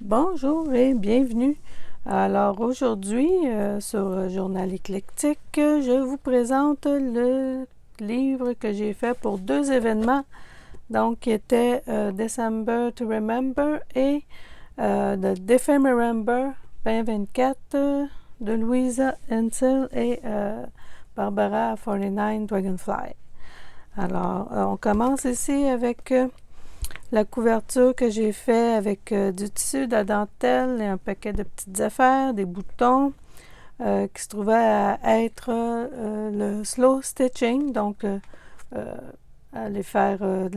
Bonjour et bienvenue. Alors aujourd'hui, sur Journal éclectique, je vous présente le livre que j'ai fait pour deux événements, donc qui étaient December to Remember et The December 2024 de Louisa Ansel et Barbara 49 Dragonfly. Alors, on commence ici avec la couverture que j'ai fait avec du tissu, de la dentelle et un paquet de petites affaires, des boutons qui se trouvaient à être le slow stitching, donc aller faire de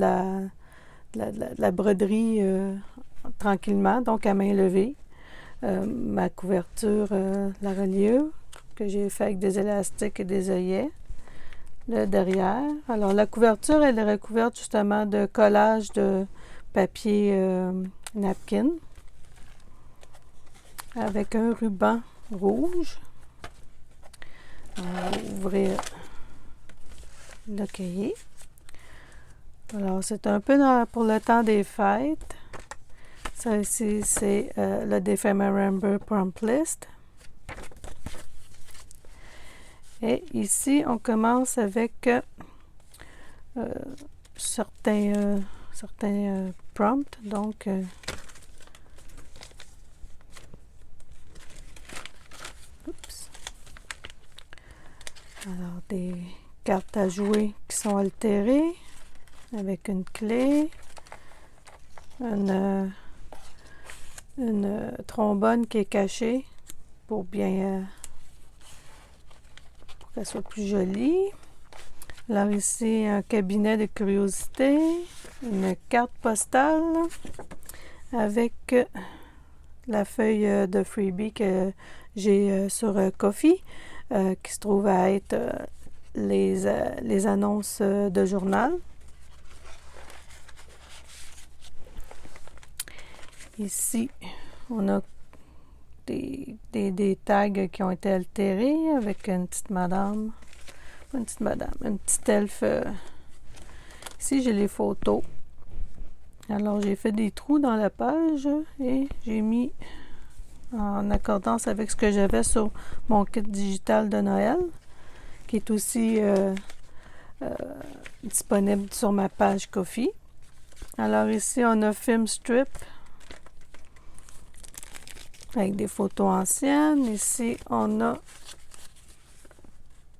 la broderie tranquillement, donc à main levée. Ma couverture, la reliure que j'ai fait avec des élastiques et des œillets. Le derrière. Alors, la couverture, elle est recouverte justement de collage de papier napkin avec un ruban rouge. On va ouvrir le cahier. Alors, c'est un peu pour le temps des fêtes. Ça ici, c'est le December Prompt List. Et ici, on commence avec certains prompts. Donc, alors, des cartes à jouer qui sont altérées avec une clé, une trombone qui est cachée pour bien pour qu'elle soit plus jolie. Alors ici, un cabinet de curiosités, une carte postale avec la feuille de freebie que j'ai sur Ko-fi, qui se trouve à être les annonces de journal. Ici, on a des tags qui ont été altérés avec une petite madame. Une petite elfe. Ici, j'ai les photos. Alors, j'ai fait des trous dans la page et j'ai mis en accordance avec ce que j'avais sur mon kit digital de Noël, qui est aussi disponible sur ma page Ko-fi. Alors, ici, on a Film Strip avec des photos anciennes. Ici, on a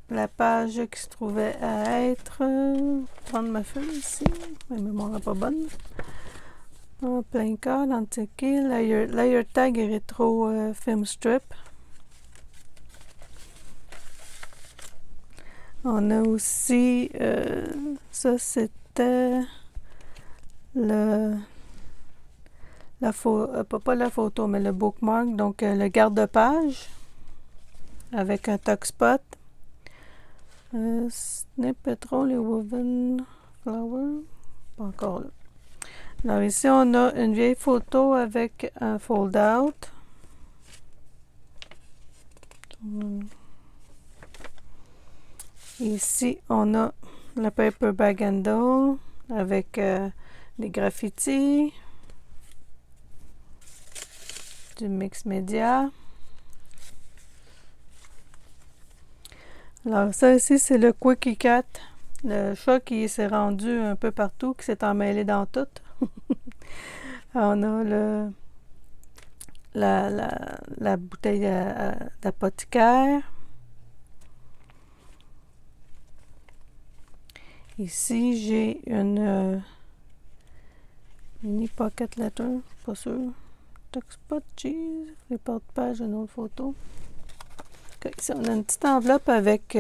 la page qui se trouvait à être... prendre ma feuille ici. Ma mémoire n'est pas bonne. Plein code, antiqué, layer tag et rétro film strip. On a aussi... ça, c'était pas la photo, mais le bookmark. Donc, le garde-page avec un tuck spot. Snip Petrol et Woven Flower. Pas encore là. Alors ici, on a une vieille photo avec un fold-out. Ici, on a le paper bag handle avec des graffitis, du mix média. Alors ça ici, c'est le Quickie Cat, le chat qui s'est rendu un peu partout, qui s'est emmêlé dans tout. On a la bouteille d'apothicaire. Ici, j'ai une mini pocket letter, pas sûr. Tuckspot cheese, les porte-pages, une autre photo. Okay, ici, on a une petite enveloppe avec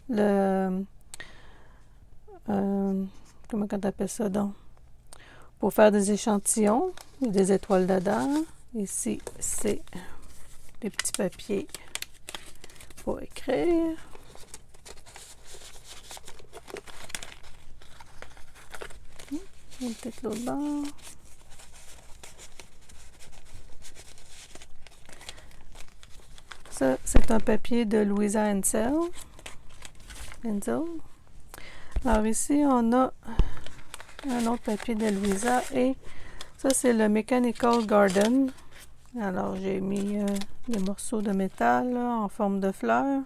comment on appelle ça donc? Pour faire des échantillons, il y a des étoiles dedans. Ici, c'est des petits papiers pour écrire. Peut-être l'autre bord. Ça, c'est un papier de Louisa Ansel. Alors ici, on a un autre papier de Louisa et ça, c'est le Mechanical Garden Alors, j'ai mis des morceaux de métal là, en forme de fleurs.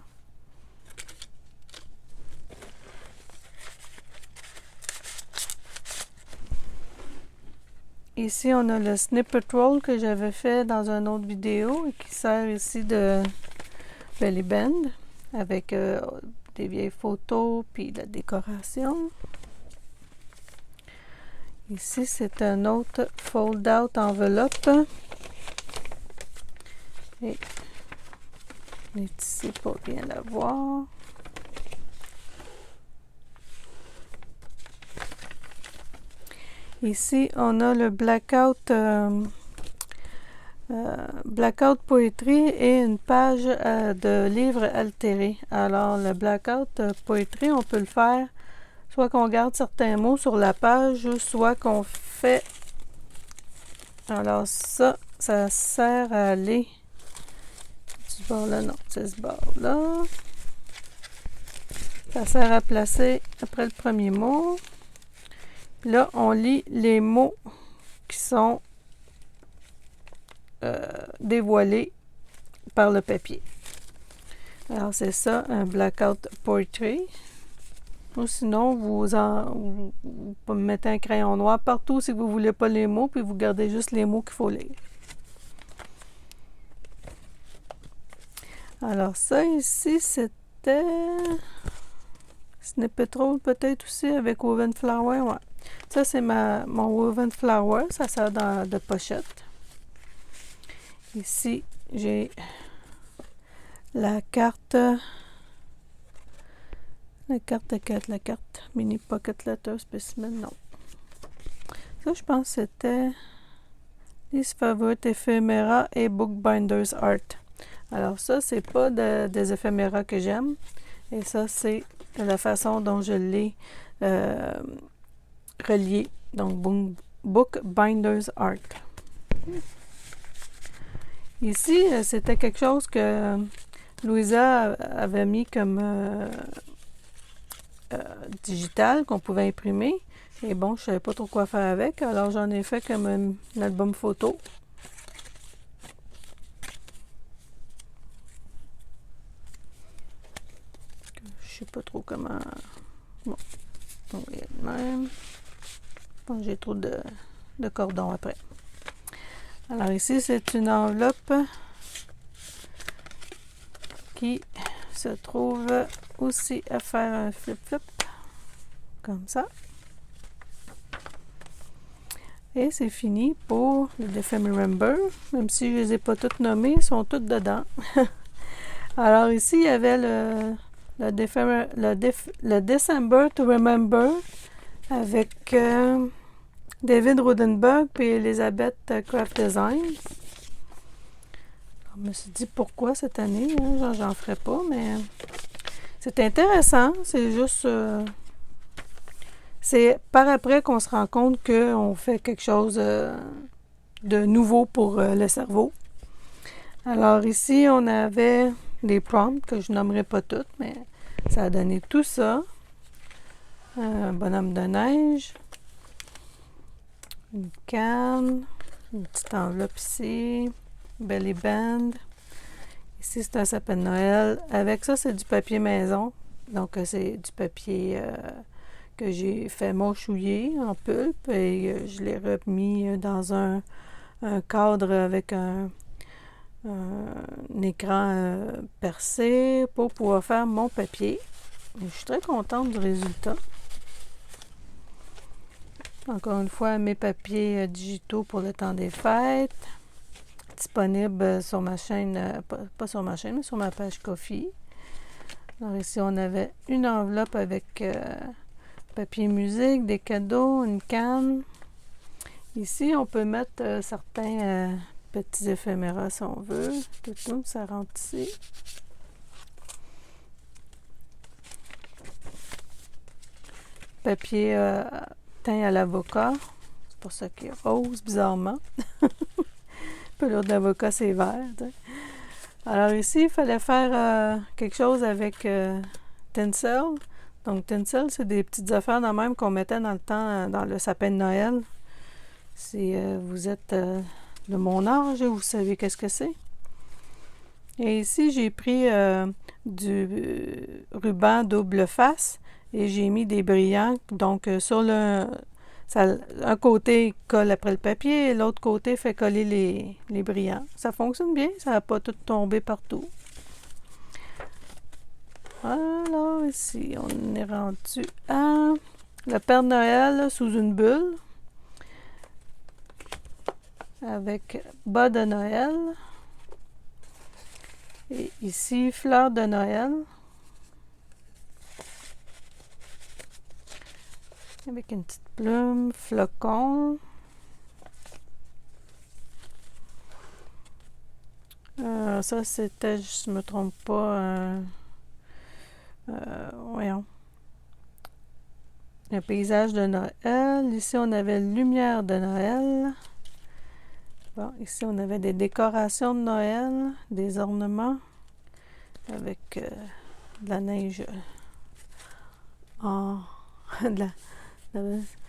Ici, on a le snippet roll que j'avais fait dans une autre vidéo et qui sert ici de belly band avec des vieilles photos puis la décoration. Ici, c'est un autre fold-out enveloppe. Et on est ici pour bien la voir. Ici, on a le Blackout Poétrie et une page de livre altéré. Alors, le Blackout Poétrie, on peut le faire soit qu'on garde certains mots sur la page, soit qu'on fait... Alors, ça sert à aller... Ce bord-là, non, c'est ce bord-là. Ça sert à placer après le premier mot. Là, on lit les mots qui sont dévoilés par le papier. Alors, c'est ça, un Blackout Poetry. Ou sinon, vous mettez un crayon noir partout si vous ne voulez pas les mots, puis vous gardez juste les mots qu'il faut lire. Alors, ça ici, c'était Snippet Roll peut-être aussi avec Woven Flower. Ouais. Ça, c'est mon Woven Flower. Ça sert de pochette. Ici, j'ai la carte Mini Pocket Letter Specimen. Non. Ça, je pense que c'était These Favorite Ephemera et Bookbinders Art. Alors ça, c'est pas des éphéméras que j'aime. Et ça, c'est la façon dont je l'ai relié. Donc, Bookbinders Art. Ici, c'était quelque chose que Louisa avait mis comme digital, qu'on pouvait imprimer. Et bon, je ne savais pas trop quoi faire avec. Alors, j'en ai fait comme un album photo. Je sais pas trop comment... Bon, on va y aller de même. Bon, j'ai trop de cordons après. Alors ici, c'est une enveloppe qui se trouve aussi à faire un flip-flop, comme ça. Et c'est fini pour le Defemember. Même si je ne les ai pas toutes nommées, ils sont toutes dedans. Alors ici, il y avait le December to Remember avec David Rodenberg et Elizabeth Craft Design. Je me suis dit pourquoi cette année, hein, j'en ferai pas, mais c'est intéressant. C'est juste... c'est par après qu'on se rend compte qu'on fait quelque chose de nouveau pour le cerveau. Alors ici, on avait des prompts que je nommerai pas toutes, mais ça a donné tout ça. Un bonhomme de neige, une canne, une petite enveloppe ici, belly band. Ici, c'est un sapin de Noël. Avec ça, c'est du papier maison. Donc, c'est du papier que j'ai fait mâchouiller en pulpe et je l'ai remis dans un cadre avec un écran percé pour pouvoir faire mon papier. Et je suis très contente du résultat. Encore une fois, mes papiers digitaux pour le temps des fêtes. Disponible sur ma chaîne, pas sur ma chaîne, mais sur ma page Ko-fi. Alors ici, on avait une enveloppe avec papier musique, des cadeaux, une canne. Ici, on peut mettre certains petits éphéméras si on veut. Tout ça rentre ici. Papier teint à l'avocat. C'est pour ça qu'il est rose, bizarrement. Pelure d'avocat, c'est vert. T'sais. Alors ici, il fallait faire quelque chose avec tinsel. Donc, tinsel, c'est des petites affaires de même qu'on mettait dans le temps dans le sapin de Noël. Si vous êtes de mon âge, vous savez qu'est-ce que c'est. Et ici, j'ai pris du ruban double face et j'ai mis des brillants. Donc, sur un côté colle après le papier et l'autre côté fait coller les brillants. Ça fonctionne bien, ça va pas tout tomber partout. Alors, ici, on est rendu à le Père Noël sous une bulle avec bas de Noël. Et ici, fleurs de Noël. Avec une petite plume, flocon. Ça, c'était, je ne me trompe pas, voyons. Un paysage de Noël. Ici, on avait lumière de Noël. Bon, ici, on avait des décorations de Noël, des ornements avec de la neige en...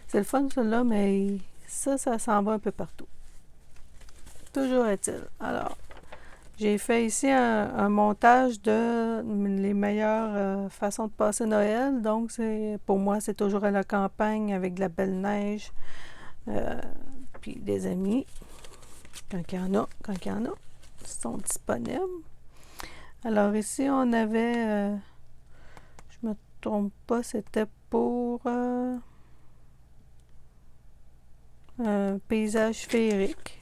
C'est le fun, celui-là, mais ça s'en va un peu partout. Toujours est-il. Alors, j'ai fait ici un montage de les meilleures façons de passer Noël. Donc, pour moi, c'est toujours à la campagne avec de la belle neige. Puis des amis, quand il y en a, ils sont disponibles. Alors ici, on avait, je me trompe pas, c'était pour un paysage féerique.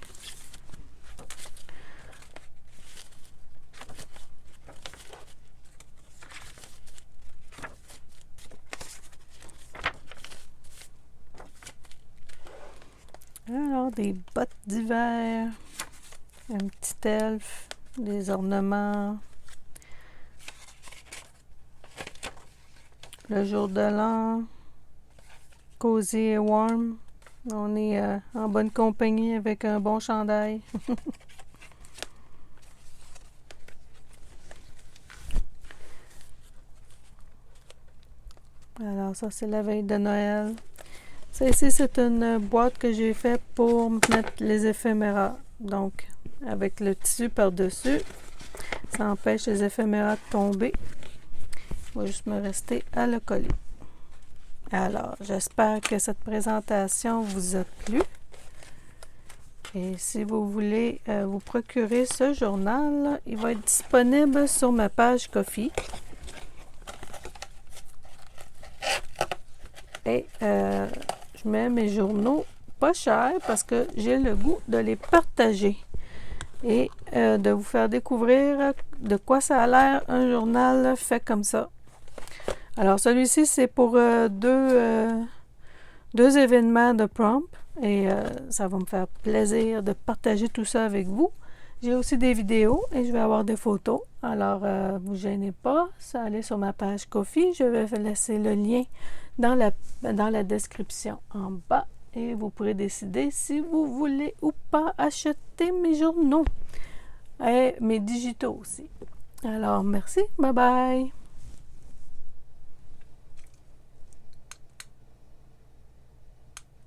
Alors, des bottes d'hiver, un petit elfe, des ornements, le jour de l'an, cozy et warm. On est en bonne compagnie avec un bon chandail. Alors, ça, c'est la veille de Noël. Ça ici, c'est une boîte que j'ai faite pour mettre les éphéméras. Donc, avec le tissu par-dessus, ça empêche les éphéméras de tomber. Il va juste me rester à le coller. Alors, j'espère que cette présentation vous a plu. Et si vous voulez vous procurer ce journal, il va être disponible sur ma page Ko-fi. Et je mets mes journaux pas chers parce que j'ai le goût de les partager et de vous faire découvrir de quoi ça a l'air un journal fait comme ça. Alors celui-ci c'est pour deux événements de prom et ça va me faire plaisir de partager tout ça avec vous. J'ai aussi des vidéos et je vais avoir des photos. Alors vous gênez pas, ça allez sur ma page Ko-fi. Je vais laisser le lien dans la description en bas et vous pourrez décider si vous voulez ou pas acheter mes journaux et mes digitaux aussi. Alors merci, bye bye!